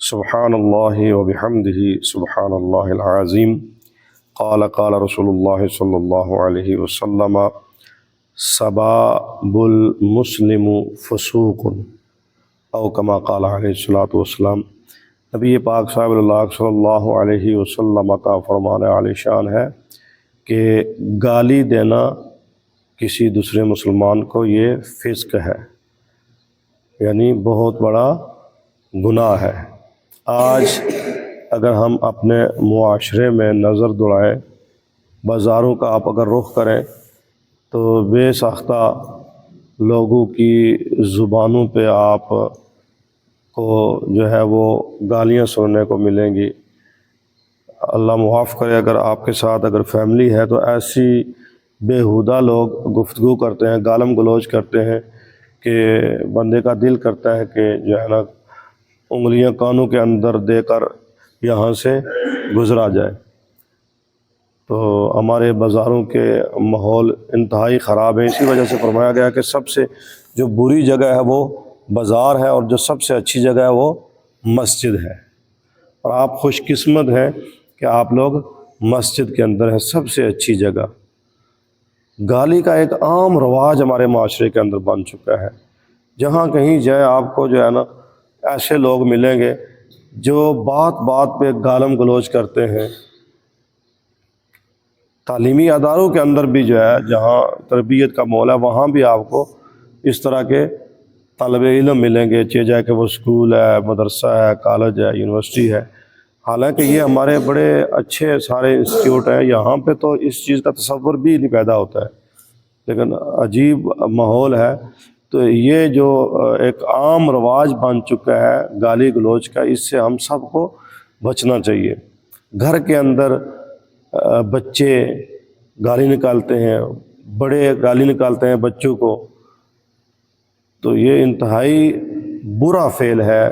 سبحان اللہ وبحمدہ سبحان اللہ العظیم قال رسول اللہ صلی اللہ علیہ وسلم سباب المسلم فسوق او کما قال علیہ الصلوۃ والسلام۔ نبی پاک صاحب اللہ صلی اللہ علیہ وسلم کا فرمان عالی شان ہے کہ گالی دینا کسی دوسرے مسلمان کو یہ فسق ہے، یعنی بہت بڑا گناہ ہے۔ آج اگر ہم اپنے معاشرے میں نظر دوڑائیں، بازاروں کا آپ اگر رخ کریں تو بے ساختہ لوگوں کی زبانوں پہ آپ کو جو ہے وہ گالیاں سننے کو ملیں گی۔ اللہ معاف کرے، اگر آپ کے ساتھ اگر فیملی ہے تو ایسی بیہودہ لوگ گفتگو کرتے ہیں، گالم گلوچ کرتے ہیں کہ بندے کا دل کرتا ہے کہ جو ہے نا انگلیاں کانوں کے اندر دے کر یہاں سے گزرا جائے۔ تو ہمارے بازاروں کے ماحول انتہائی خراب ہے، اسی وجہ سے فرمایا گیا کہ سب سے جو بری جگہ ہے وہ بازار ہے، اور جو سب سے اچھی جگہ ہے وہ مسجد ہے، اور آپ خوش قسمت ہیں کہ آپ لوگ مسجد کے اندر ہیں، سب سے اچھی جگہ۔ گالی کا ایک عام رواج ہمارے معاشرے کے اندر بن چکا ہے، جہاں کہیں جائے آپ کو جو ہے نا ایسے لوگ ملیں گے جو بات بات پہ گالم گلوچ کرتے ہیں۔ تعلیمی اداروں کے اندر بھی جو ہے، جہاں تربیت کا ماحول ہے، وہاں بھی آپ کو اس طرح کے طالب علم ملیں گے، چاہے کہ وہ اسکول ہے، مدرسہ ہے، کالج ہے، یونیورسٹی ہے۔ حالانکہ یہ ہمارے بڑے اچھے سارے انسٹیٹیوٹ ہیں، یہاں پہ تو اس چیز کا تصور بھی نہیں پیدا ہوتا ہے، لیکن عجیب ماحول ہے۔ تو یہ جو ایک عام رواج بن چکا ہے گالی گلوچ کا، اس سے ہم سب کو بچنا چاہیے۔ گھر کے اندر بچے گالی نکالتے ہیں، بڑے گالی نکالتے ہیں بچوں کو، تو یہ انتہائی برا فعل ہے۔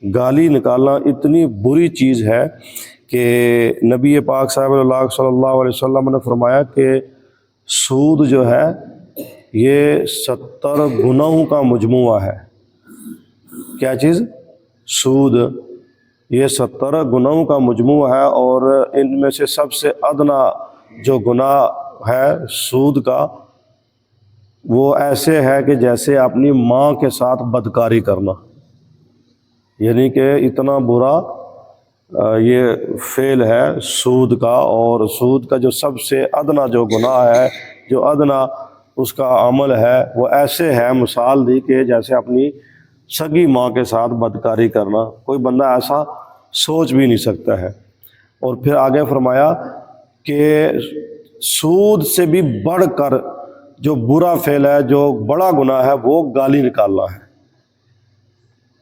گالی نکالنا اتنی بری چیز ہے کہ نبی پاک صاحب اللہ صلی اللہ علیہ وسلم نے فرمایا کہ سود جو ہے یہ 70 گناہوں کا مجموعہ ہے۔ کیا چیز؟ سود، یہ 70 گناہوں کا مجموعہ ہے، اور ان میں سے سب سے ادنا جو گناہ ہے سود کا، وہ ایسے ہے کہ جیسے اپنی ماں کے ساتھ بدکاری کرنا، یعنی کہ اتنا برا یہ فعل ہے سود کا۔ اور سود کا جو سب سے ادنا جو گناہ ہے، جو ادنا اس کا عمل ہے، وہ ایسے ہے، مثال دی کہ جیسے اپنی سگی ماں کے ساتھ بدکاری کرنا۔ کوئی بندہ ایسا سوچ بھی نہیں سکتا ہے۔ اور پھر آگے فرمایا کہ سود سے بھی بڑھ کر جو برا فعل ہے، جو بڑا گناہ ہے، وہ گالی نکالنا ہے،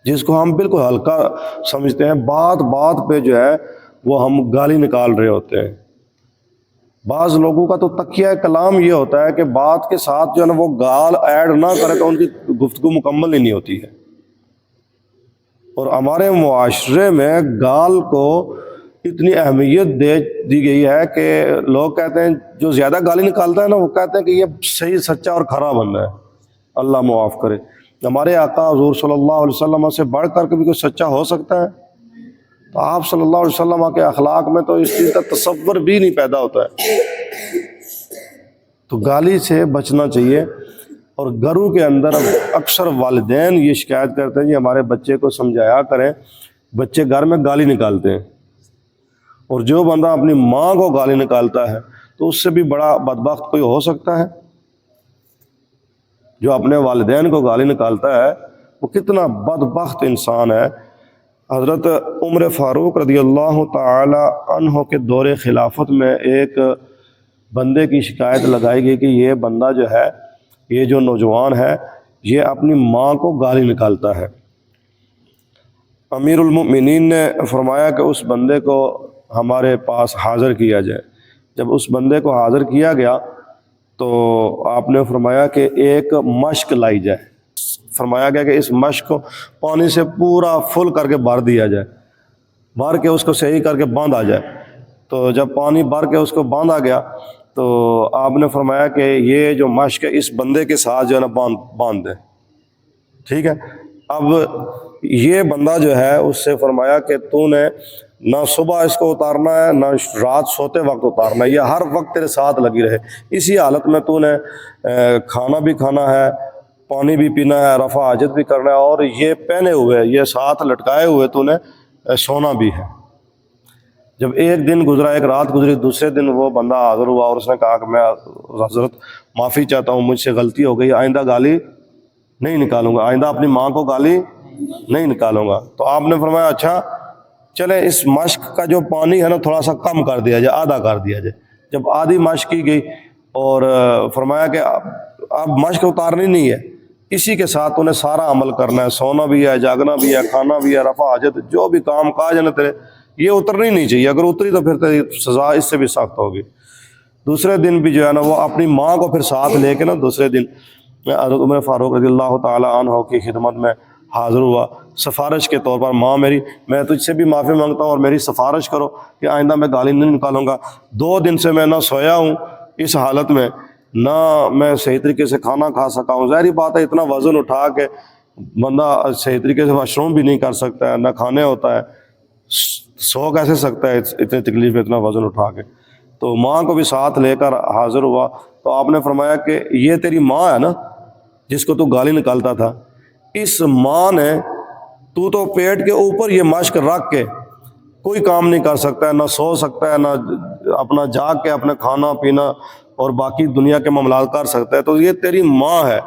جس کو ہم بالکل ہلکا سمجھتے ہیں۔ بات بات پہ جو ہے وہ ہم گالی نکال رہے ہوتے ہیں۔ بعض لوگوں کا تو تکیہ کلام یہ ہوتا ہے کہ بات کے ساتھ جو ہے نا وہ گال ایڈ نہ کرے تو ان کی گفتگو مکمل ہی نہیں ہوتی ہے۔ اور ہمارے معاشرے میں گال کو اتنی اہمیت دے دی گئی ہے کہ لوگ کہتے ہیں، جو زیادہ گالی نکالتا ہے نا، وہ کہتے ہیں کہ یہ صحیح سچا اور کھرا بندہ ہے۔ اللہ معاف کرے، ہمارے آقا حضور صلی اللہ علیہ وسلم سے بڑھ کر کے بھی کوئی سچا ہو سکتا ہے؟ تو آپ صلی اللہ علیہ وسلم کے اخلاق میں تو اس چیز کا تصور بھی نہیں پیدا ہوتا ہے۔ تو گالی سے بچنا چاہیے۔ اور گھروں کے اندر اکثر والدین یہ شکایت کرتے ہیں، جی ہمارے بچے کو سمجھایا کریں، بچے گھر میں گالی نکالتے ہیں۔ اور جو بندہ اپنی ماں کو گالی نکالتا ہے تو اس سے بھی بڑا بدبخت کوئی ہو سکتا ہے؟ جو اپنے والدین کو گالی نکالتا ہے وہ کتنا بدبخت انسان ہے۔ حضرت عمر فاروق رضی اللہ تعالی عنہ کے دور خلافت میں ایک بندے کی شکایت لگائی گئی کہ یہ بندہ جو ہے، یہ جو نوجوان ہے، یہ اپنی ماں کو گالی نکالتا ہے۔ امیر المؤمنین نے فرمایا کہ اس بندے کو ہمارے پاس حاضر کیا جائے۔ جب اس بندے کو حاضر کیا گیا تو آپ نے فرمایا کہ ایک مشک لائی جائے۔ فرمایا گیا کہ اس مشک کو پانی سے پورا فل کر کے بھر دیا جائے، بھر کے اس کو صحیح کر کے باندھا جائے۔ تو جب پانی بھر کے اس کو باندھا گیا تو آپ نے فرمایا کہ یہ جو مشک ہے اس بندے کے ساتھ جو ہے نا باندھ دیں، ٹھیک ہے۔ اب یہ بندہ جو ہے اس سے فرمایا کہ تو نے نہ صبح اس کو اتارنا ہے نہ رات سوتے وقت اتارنا ہے، یہ ہر وقت تیرے ساتھ لگی رہے، اسی حالت میں تو نے کھانا بھی کھانا ہے، پانی بھی پینا ہے، رفع حاجت بھی کرنا ہے، اور یہ پہنے ہوئے، یہ ساتھ لٹکائے ہوئے تو نے سونا بھی ہے۔ جب ایک دن گزرا، ایک رات گزری، دوسرے دن وہ بندہ حاضر ہوا اور اس نے کہا کہ میں حضرت معافی چاہتا ہوں، مجھ سے غلطی ہو گئی، آئندہ گالی نہیں نکالوں گا، آئندہ اپنی ماں کو گالی نہیں نکالوں گا۔ تو آپ نے فرمایا اچھا چلے اس مشق کا جو پانی ہے نا تھوڑا سا کم کر دیا جائے، آدھا کر دیا جائے۔ جب آدھی مشق کی گئی اور فرمایا کہ اب مشق اتارنی نہیں ہے، اسی کے ساتھ انہیں سارا عمل کرنا ہے، سونا بھی ہے، جاگنا بھی ہے، کھانا بھی ہے، رفع حاجت، جو بھی کام کاج ہے نا تیرے، یہ اترنی نہیں چاہیے، اگر اتری تو پھر تیری سزا اس سے بھی سخت ہوگی۔ دوسرے دن بھی جو ہے نا وہ اپنی ماں کو پھر ساتھ لے کے نا دوسرے دن حضرت عمر فاروق رضی اللہ تعالی عنہ کی خدمت میں حاضر ہوا، سفارش کے طور پر، ماں میری، میں تجھ سے بھی معافی مانگتا ہوں اور میری سفارش کرو کہ آئندہ میں گالی نہیں نکالوں گا۔ 2 دن سے میں نہ سویا ہوں اس حالت میں، نہ میں صحیح طریقے سے کھانا کھا سکا ہوں۔ ظاہری بات ہے اتنا وزن اٹھا کے بندہ صحیح طریقے سے واش روم بھی نہیں کر سکتا ہے، نہ کھانے ہوتا ہے، سو کیسے سکتا ہے اتنی تکلیف میں اتنا وزن اٹھا کے۔ تو ماں کو بھی ساتھ لے کر حاضر ہوا، تو آپ نے فرمایا کہ یہ تیری ماں ہے نا جس کو تو گالی نکالتا تھا، اس ماں نے تو پیٹ کے اوپر یہ مشق رکھ کے کوئی کام نہیں کر سکتا ہے، نہ سو سکتا ہے، نہ اپنا جاگ کے اپنا کھانا پینا اور باقی دنیا کے معاملات کر سکتا ہے، تو یہ تیری ماں ہے،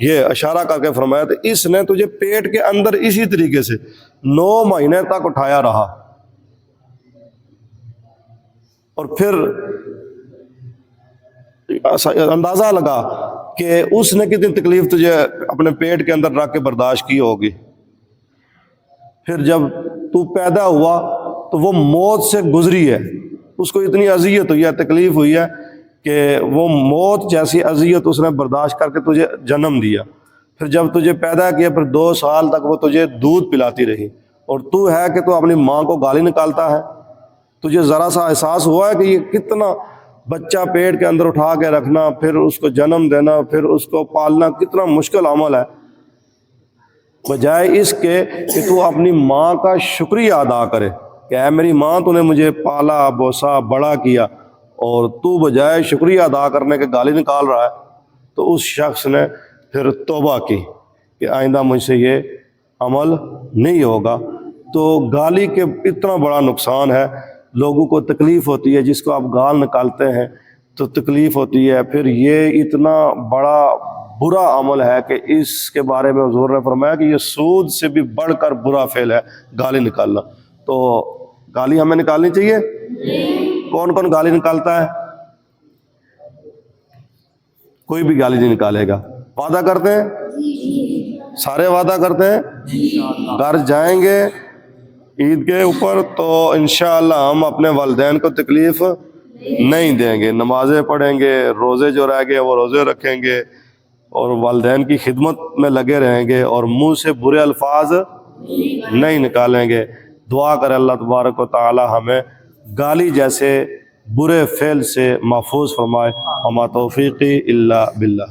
یہ اشارہ کر کے فرمایا۔ تو اس نے تجھے پیٹ کے اندر اسی طریقے سے 9 مہینے تک اٹھایا رہا، اور پھر اندازہ لگا کہ اس نے کتنی تکلیف تجھے اپنے پیٹ کے اندر رکھ کے برداشت کی ہوگی۔ پھر جب تو پیدا ہوا تو وہ موت سے گزری ہے، اس کو اتنی اذیت ہوئی ہے، تکلیف ہوئی ہے کہ وہ موت جیسی اذیت اس نے برداشت کر کے تجھے جنم دیا۔ پھر جب تجھے پیدا کیا پھر 2 سال تک وہ تجھے دودھ پلاتی رہی، اور تو ہے کہ تو اپنی ماں کو گالی نکالتا ہے۔ تجھے ذرا سا احساس ہوا ہے کہ یہ کتنا بچہ پیٹ کے اندر اٹھا کے رکھنا، پھر اس کو جنم دینا، پھر اس کو پالنا کتنا مشکل عمل ہے؟ بجائے اس کے کہ تو اپنی ماں کا شکریہ ادا کرے کہ اے میری ماں، تو نے مجھے پالا بوسا بڑا کیا، اور تو بجائے شکریہ ادا کرنے کے گالی نکال رہا ہے، تو اس شخص نے پھر توبہ کی کہ آئندہ مجھ سے یہ عمل نہیں ہوگا۔ تو گالی کے اتنا بڑا نقصان ہے، لوگوں کو تکلیف ہوتی ہے، جس کو آپ گال نکالتے ہیں تو تکلیف ہوتی ہے، پھر یہ اتنا بڑا برا عمل ہے کہ اس کے بارے میں حضور نے فرمایا کہ یہ سود سے بھی بڑھ کر برا فعل ہے گالی نکالنا۔ تو گالی ہمیں نکالنی چاہیے؟ کون کون گالی نکالتا ہے؟ کوئی بھی گالی نہیں نکالے گا۔ وعدہ کرتے ہیں؟ سارے وعدہ کرتے ہیں؟ گھر جائیں گے عید کے اوپر تو انشاءاللہ ہم اپنے والدین کو تکلیف نہیں دیں گے، نمازیں پڑھیں گے، روزے جو رہ گئے وہ روزے رکھیں گے، اور والدین کی خدمت میں لگے رہیں گے، اور منہ سے برے الفاظ نہیں نکالیں گے۔ دعا کرے اللہ تبارک و تعالی ہمیں گالی جیسے برے فعل سے محفوظ فرمائے۔ وما توفیقی الا باللہ۔